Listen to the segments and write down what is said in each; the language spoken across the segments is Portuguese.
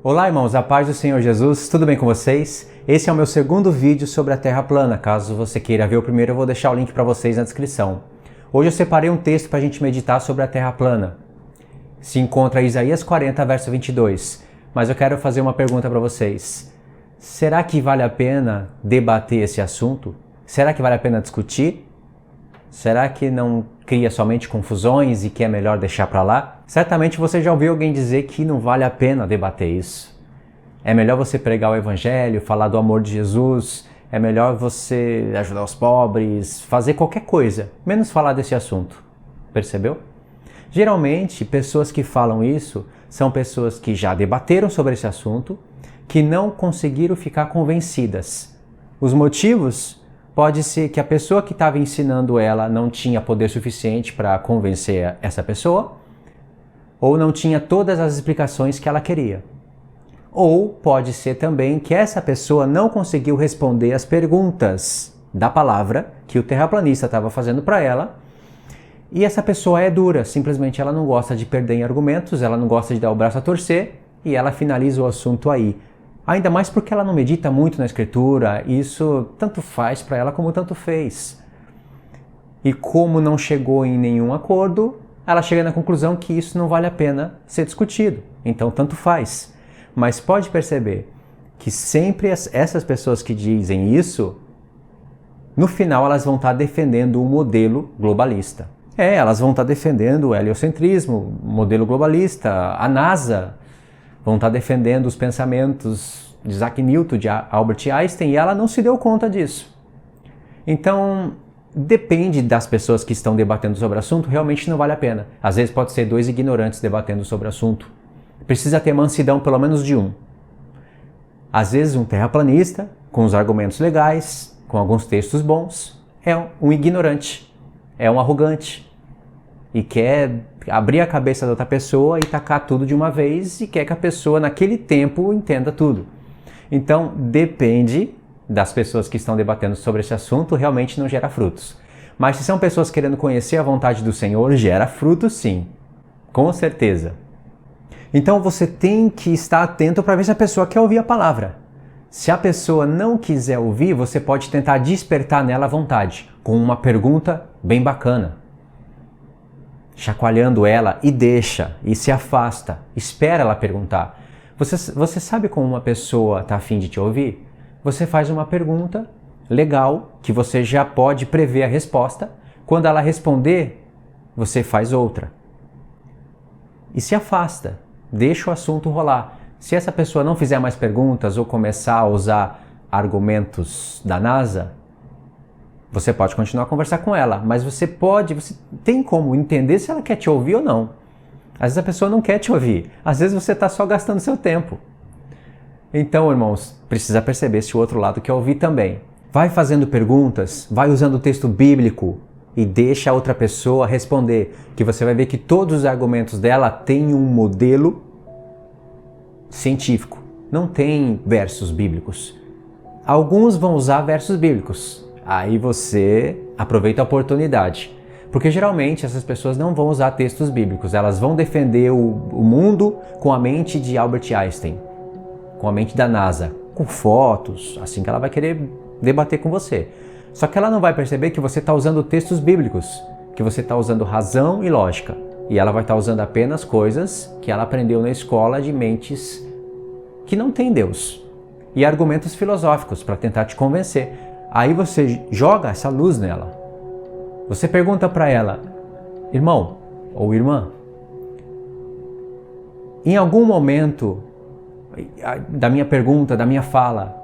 Olá, irmãos, a paz do Senhor Jesus, tudo bem com vocês? Esse é o meu segundo vídeo sobre a Terra plana. Caso você queira ver o primeiro, eu vou deixar o link para vocês na descrição. Hoje eu separei um texto para a gente meditar sobre a Terra plana. Se encontra em Isaías 40, verso 22. Mas eu quero fazer uma pergunta para vocês. Será que vale a pena debater esse assunto? Será que vale a pena discutir? Será que não cria somente confusões e que é melhor deixar para lá? Certamente você já ouviu alguém dizer que não vale a pena debater isso. É melhor você pregar o evangelho, falar do amor de Jesus, é melhor você ajudar os pobres, fazer qualquer coisa, menos falar desse assunto. Percebeu? Geralmente, pessoas que falam isso são pessoas que já debateram sobre esse assunto, que não conseguiram ficar convencidas. Os motivos pode ser que a pessoa que estava ensinando ela não tinha poder suficiente para convencer essa pessoa, ou não tinha todas as explicações que ela queria. Ou pode ser também que essa pessoa não conseguiu responder as perguntas da palavra que o terraplanista estava fazendo para ela, e essa pessoa é dura, simplesmente ela não gosta de perder em argumentos, ela não gosta de dar o braço a torcer, e ela finaliza o assunto aí. Ainda mais porque ela não medita muito na escritura, isso tanto faz para ela como tanto fez. E como não chegou em nenhum acordo, ela chega na conclusão que isso não vale a pena ser discutido. Então tanto faz. Mas pode perceber que sempre essas pessoas que dizem isso, no final elas vão estar defendendo o modelo globalista. Elas vão estar defendendo o heliocentrismo, o modelo globalista, a NASA, vão estar defendendo os pensamentos de Isaac Newton, de Albert Einstein, e ela não se deu conta disso. Então, depende das pessoas que estão debatendo sobre o assunto, realmente não vale a pena. Às vezes pode ser dois ignorantes debatendo sobre o assunto. Precisa ter mansidão pelo menos de um. Às vezes um terraplanista, com os argumentos legais, com alguns textos bons, é um ignorante, é um arrogante, e quer abrir a cabeça da outra pessoa e tacar tudo de uma vez e quer que a pessoa naquele tempo entenda tudo. Então depende das pessoas que estão debatendo sobre esse assunto, realmente não gera frutos. Mas se são pessoas querendo conhecer a vontade do Senhor, gera frutos sim, com certeza. Então você tem que estar atento para ver se a pessoa quer ouvir a palavra. Se a pessoa não quiser ouvir, você pode tentar despertar nela a vontade, com uma pergunta bem bacana. Chacoalhando ela e deixa, e se afasta, espera ela perguntar. Você sabe como uma pessoa está a fim de te ouvir? Você faz uma pergunta legal, que você já pode prever a resposta. Quando ela responder, você faz outra. E se afasta, deixa o assunto rolar. Se essa pessoa não fizer mais perguntas ou começar a usar argumentos da NASA, você pode continuar a conversar com ela, mas você tem como entender se ela quer te ouvir ou não. Às vezes a pessoa não quer te ouvir, às vezes você está só gastando seu tempo. Então, irmãos, precisa perceber se o outro lado quer ouvir também. Vai fazendo perguntas, vai usando o texto bíblico e deixa a outra pessoa responder, que você vai ver que todos os argumentos dela têm um modelo científico, não tem versos bíblicos. Alguns vão usar versos bíblicos. Aí você aproveita a oportunidade. Porque geralmente essas pessoas não vão usar textos bíblicos, elas vão defender o mundo com a mente de Albert Einstein, com a mente da NASA, com fotos, assim que ela vai querer debater com você. Só que ela não vai perceber que você está usando textos bíblicos, que você está usando razão e lógica. E ela vai estar usando apenas coisas que ela aprendeu na escola de mentes que não têm Deus. E argumentos filosóficos para tentar te convencer. Aí você joga essa luz nela. Você pergunta para ela, irmão ou irmã, em algum momento da minha pergunta, da minha fala,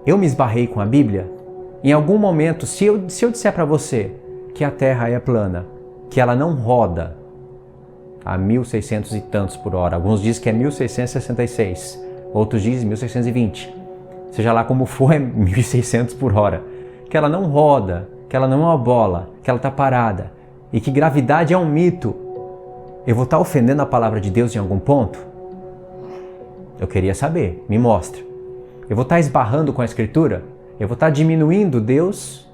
eu me esbarrei com a Bíblia? Em algum momento, se eu disser para você que a Terra é plana, que ela não roda a 1600 e tantos por hora, alguns dizem que é 1666, outros dizem 1620, seja lá como for, é 1600 por hora, que ela não roda, que ela não é uma bola, que ela está parada e que gravidade é um mito, eu vou estar ofendendo a palavra de Deus em algum ponto? Eu queria saber, me mostra. Eu vou estar esbarrando com a Escritura? Eu vou estar diminuindo Deus?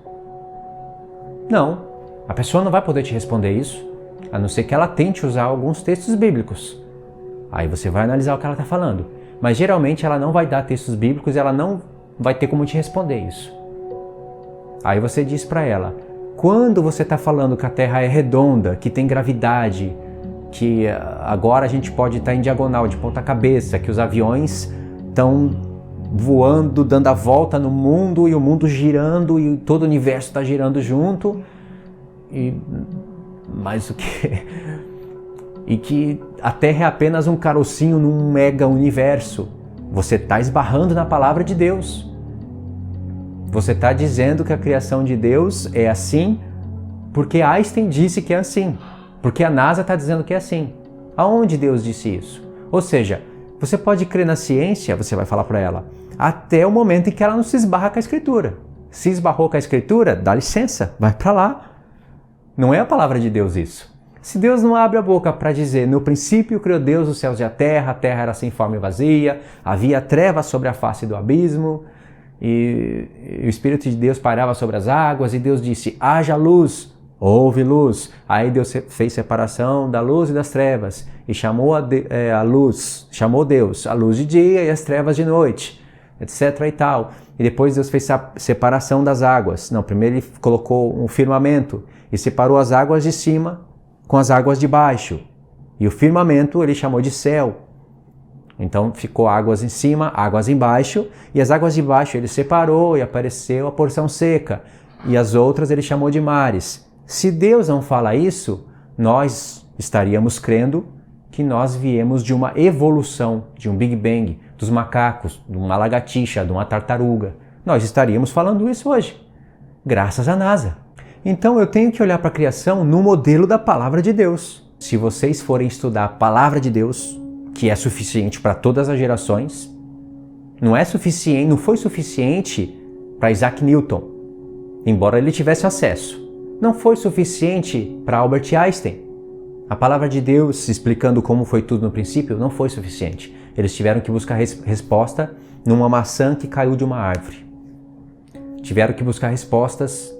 Não, a pessoa não vai poder te responder isso, a não ser que ela tente usar alguns textos bíblicos. Aí você vai analisar o que ela está falando. Mas geralmente ela não vai dar textos bíblicos, ela não vai ter como te responder isso. Aí você diz para ela, quando você está falando que a Terra é redonda, que tem gravidade, que agora a gente pode estar em diagonal, de ponta cabeça, que os aviões estão voando, dando a volta no mundo e o mundo girando e todo o universo está girando junto, mas o que? E que a Terra é apenas um carocinho num mega universo. Você está esbarrando na palavra de Deus. Você está dizendo que a criação de Deus é assim porque Einstein disse que é assim, porque a NASA está dizendo que é assim. Aonde Deus disse isso? Ou seja, você pode crer na ciência, você vai falar para ela, até o momento em que ela não se esbarra com a Escritura. Se esbarrou com a Escritura, dá licença, vai para lá. Não é a palavra de Deus isso. Se Deus não abre a boca para dizer, no princípio criou Deus os céus e a terra era sem forma e vazia, havia trevas sobre a face do abismo, e o Espírito de Deus pairava sobre as águas, e Deus disse, haja luz, houve luz. Aí Deus fez separação da luz e das trevas, e chamou Deus a luz de dia e as trevas de noite, etc. e tal. E depois Deus fez a separação das águas. Não, primeiro ele colocou um firmamento e separou as águas de cima com as águas de baixo. E o firmamento ele chamou de céu. Então ficou águas em cima, águas embaixo, e as águas de baixo ele separou e apareceu a porção seca. E as outras ele chamou de mares. Se Deus não fala isso, nós estaríamos crendo que nós viemos de uma evolução, de um Big Bang, dos macacos, de uma lagartixa, de uma tartaruga. Nós estaríamos falando isso hoje, graças à NASA. Então eu tenho que olhar para a criação no modelo da palavra de Deus. Se vocês forem estudar a palavra de Deus, que é suficiente para todas as gerações, não foi suficiente para Isaac Newton, embora ele tivesse acesso. Não foi suficiente para Albert Einstein. A palavra de Deus, explicando como foi tudo no princípio, não foi suficiente. Eles tiveram que buscar resposta numa maçã que caiu de uma árvore. Tiveram que buscar respostas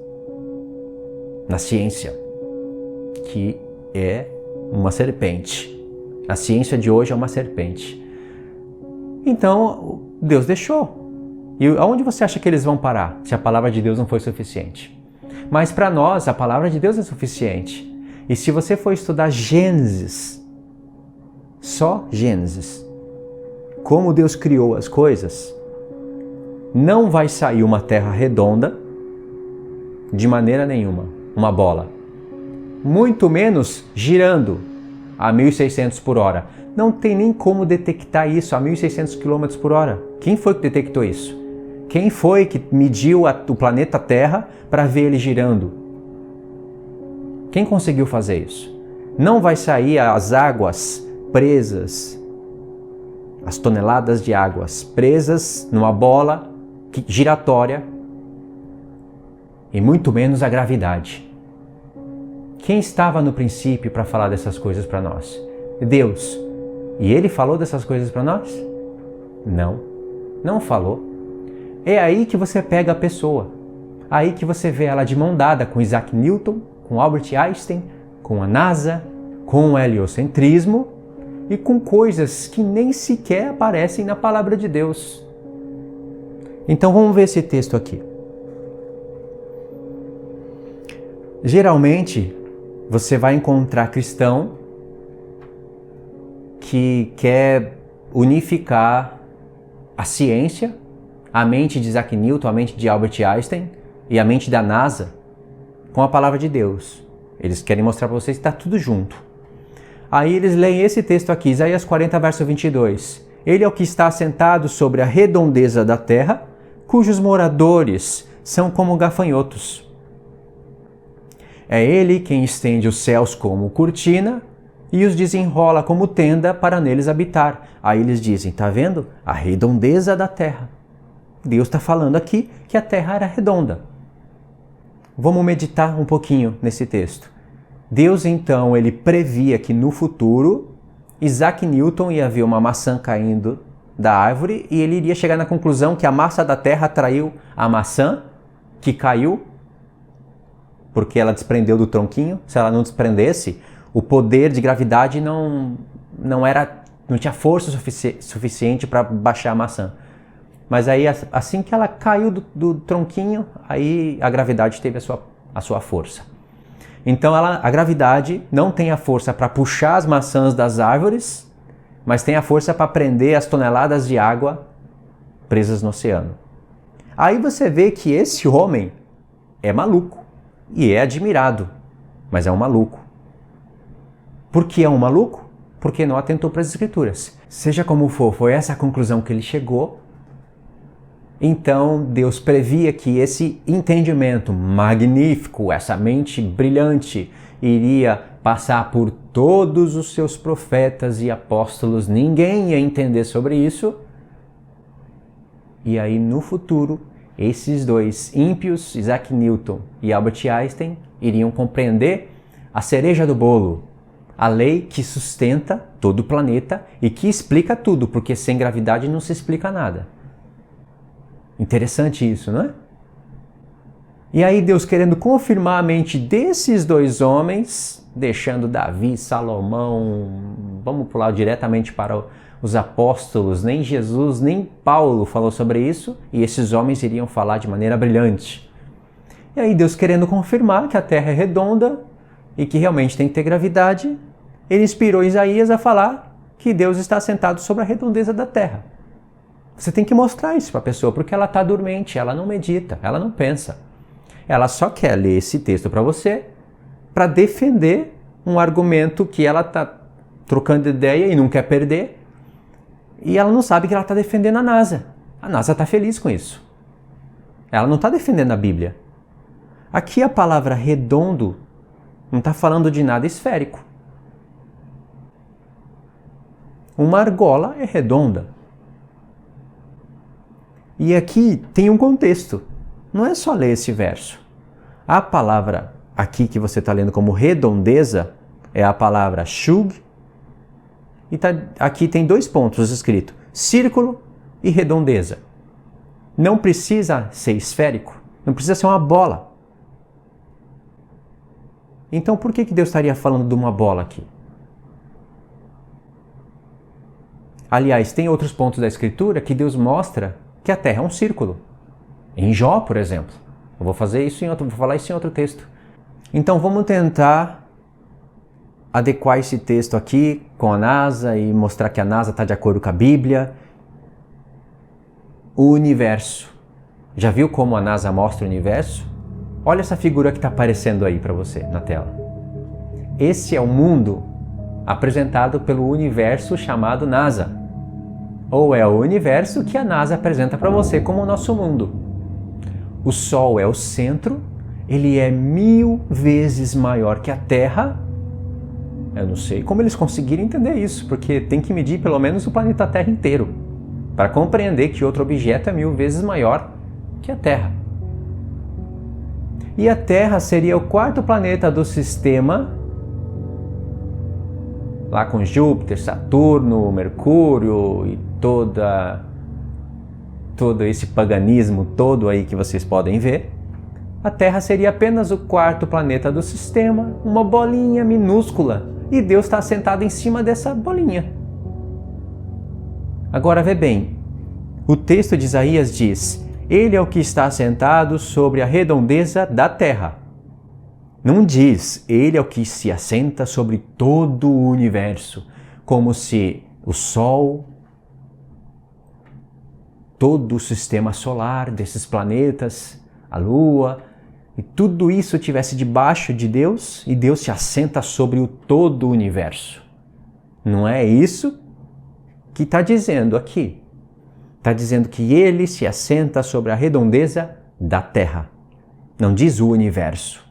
na ciência, que é uma serpente. A ciência de hoje é uma serpente. Então, Deus deixou. E aonde você acha que eles vão parar, se a palavra de Deus não foi suficiente? Mas para nós, a palavra de Deus é suficiente. E se você for estudar Gênesis, só Gênesis, como Deus criou as coisas, não vai sair uma terra redonda de maneira nenhuma, uma bola. Muito menos girando a 1.600 por hora. Não tem nem como detectar isso a 1.600 km por hora. Quem foi que detectou isso? Quem foi que mediu o planeta Terra para ver ele girando? Quem conseguiu fazer isso? Não vai sair as águas presas, as toneladas de águas presas numa bola giratória, e muito menos a gravidade. Quem estava no princípio para falar dessas coisas para nós? Deus. E Ele falou dessas coisas para nós? Não, não falou. É aí que você pega a pessoa. Aí que você vê ela de mão dada com Isaac Newton, com Albert Einstein, com a NASA, com o heliocentrismo e com coisas que nem sequer aparecem na palavra de Deus. Então vamos ver esse texto aqui. Geralmente, você vai encontrar cristão que quer unificar a ciência, a mente de Isaac Newton, a mente de Albert Einstein e a mente da NASA com a palavra de Deus. Eles querem mostrar para vocês que está tudo junto. Aí eles leem esse texto aqui, Isaías 40, verso 22. Ele é o que está assentado sobre a redondeza da terra, cujos moradores são como gafanhotos. É ele quem estende os céus como cortina e os desenrola como tenda para neles habitar. Aí eles dizem, tá vendo? A redondeza da terra. Deus está falando aqui que a terra era redonda. Vamos meditar um pouquinho nesse texto. Deus então, ele previa que no futuro Isaac Newton ia ver uma maçã caindo da árvore e ele iria chegar na conclusão que a massa da terra atraiu a maçã que caiu porque ela desprendeu do tronquinho. Se ela não desprendesse, o poder de gravidade não era não tinha força suficiente para baixar a maçã. Mas aí, assim que ela caiu do tronquinho, aí a gravidade teve a sua força. Então a gravidade não tem a força para puxar as maçãs das árvores, mas tem a força para prender as toneladas de água presas no oceano. Aí você vê que esse homem é maluco e é admirado, mas é um maluco. Por que é um maluco? Porque não atentou para as Escrituras. Seja como for, foi essa a conclusão que ele chegou. Então Deus previa que esse entendimento magnífico, essa mente brilhante, iria passar por todos os seus profetas e apóstolos. Ninguém ia entender sobre isso. E aí no futuro, esses dois ímpios, Isaac Newton e Albert Einstein, iriam compreender a cereja do bolo, a lei que sustenta todo o planeta e que explica tudo, porque sem gravidade não se explica nada. Interessante isso, não é? E aí Deus querendo confirmar a mente desses dois homens, deixando Davi, Salomão, vamos pular diretamente para os apóstolos, nem Jesus, nem Paulo falou sobre isso, e esses homens iriam falar de maneira brilhante. E aí Deus querendo confirmar que a Terra é redonda e que realmente tem que ter gravidade, ele inspirou Isaías a falar que Deus está sentado sobre a redondeza da Terra. Você tem que mostrar isso para a pessoa, porque ela está dormente, ela não medita, ela não pensa. Ela só quer ler esse texto para você para defender um argumento que ela está trocando ideia e não quer perder. E ela não sabe que ela está defendendo a NASA. A NASA está feliz com isso. Ela não está defendendo a Bíblia. Aqui a palavra redondo não está falando de nada esférico. Uma argola é redonda. E aqui tem um contexto. Não é só ler esse verso. A palavra aqui que você está lendo como redondeza é a palavra shug. E aqui tem 2 pontos escritos: círculo e redondeza. Não precisa ser esférico. Não precisa ser uma bola. Então por que Deus estaria falando de uma bola aqui? Aliás, tem outros pontos da Escritura que Deus mostra que a Terra é um círculo. Em Jó, por exemplo. Eu vou falar isso em outro texto. Então vamos tentar adequar esse texto aqui com a NASA e mostrar que a NASA está de acordo com a Bíblia. O universo. Já viu como a NASA mostra o universo? Olha essa figura que está aparecendo aí para você na tela. Esse é o mundo apresentado pelo universo chamado NASA. Ou é o universo que a NASA apresenta para você como o nosso mundo. O Sol é o centro, ele é 1000 vezes maior que a Terra. Eu não sei como eles conseguiram entender isso, porque tem que medir pelo menos o planeta Terra inteiro para compreender que outro objeto é 1000 vezes maior que a Terra. E a Terra seria o 4º planeta do sistema, lá com Júpiter, Saturno, Mercúrio e todo esse paganismo todo aí que vocês podem ver. A Terra seria apenas o 4º planeta do sistema, uma bolinha minúscula, e Deus está sentado em cima dessa bolinha. Agora vê bem, o texto de Isaías diz: Ele é o que está sentado sobre a redondeza da terra. Não diz, Ele é o que se assenta sobre todo o universo, como se o Sol, todo o sistema solar desses planetas, a Lua, e tudo isso estivesse debaixo de Deus e Deus se assenta sobre o todo o universo. Não é isso que está dizendo aqui. Está dizendo que Ele se assenta sobre a redondeza da Terra. Não diz o universo.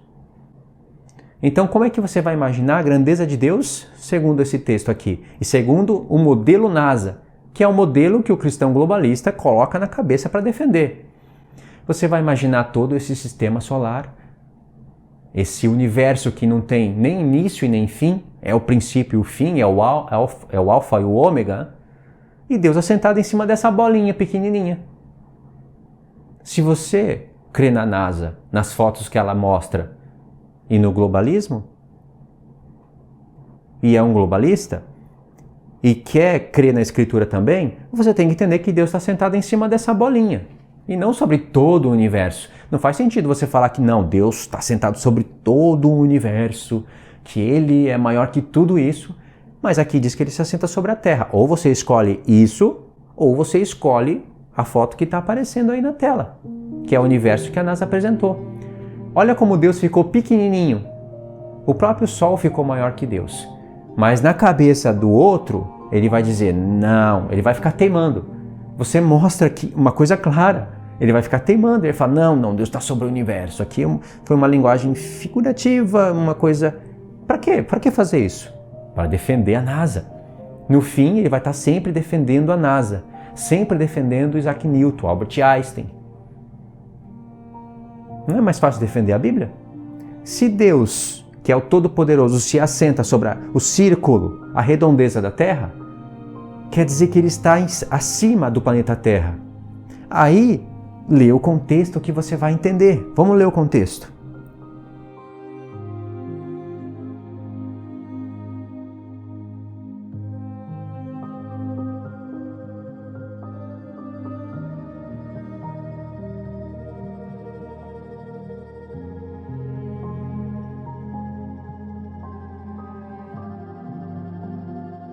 Então, como é que você vai imaginar a grandeza de Deus segundo esse texto aqui? E segundo o modelo NASA, que é o modelo que o cristão globalista coloca na cabeça para defender. Você vai imaginar todo esse sistema solar, esse universo que não tem nem início e nem fim, é o princípio e o fim, é o alfa e o ômega, e Deus assentado em cima dessa bolinha pequenininha. Se você crê na NASA, nas fotos que ela mostra, e no globalismo, e é um globalista, e quer crer na Escritura também, você tem que entender que Deus está sentado em cima dessa bolinha e não sobre todo o universo. Não faz sentido você falar que não, Deus está sentado sobre todo o universo, que Ele é maior que tudo isso, mas aqui diz que Ele se assenta sobre a terra. Ou você escolhe isso, ou você escolhe a foto que está aparecendo aí na tela, que é o universo que a NASA apresentou. Olha como Deus ficou pequenininho. O próprio Sol ficou maior que Deus. Mas na cabeça do outro, ele vai dizer não, ele vai ficar teimando. Você mostra que uma coisa clara, ele vai ficar teimando, ele fala, não, Deus está sobre o universo. Aqui foi uma linguagem figurativa, uma coisa... Para quê? Para que fazer isso? Para defender a NASA. No fim, ele vai estar sempre defendendo a NASA, sempre defendendo Isaac Newton, Albert Einstein. Não é mais fácil defender a Bíblia? Se Deus, que é o Todo-Poderoso, se assenta sobre o círculo, a redondeza da Terra, quer dizer que Ele está acima do planeta Terra. Aí, lê o contexto que você vai entender. Vamos ler o contexto.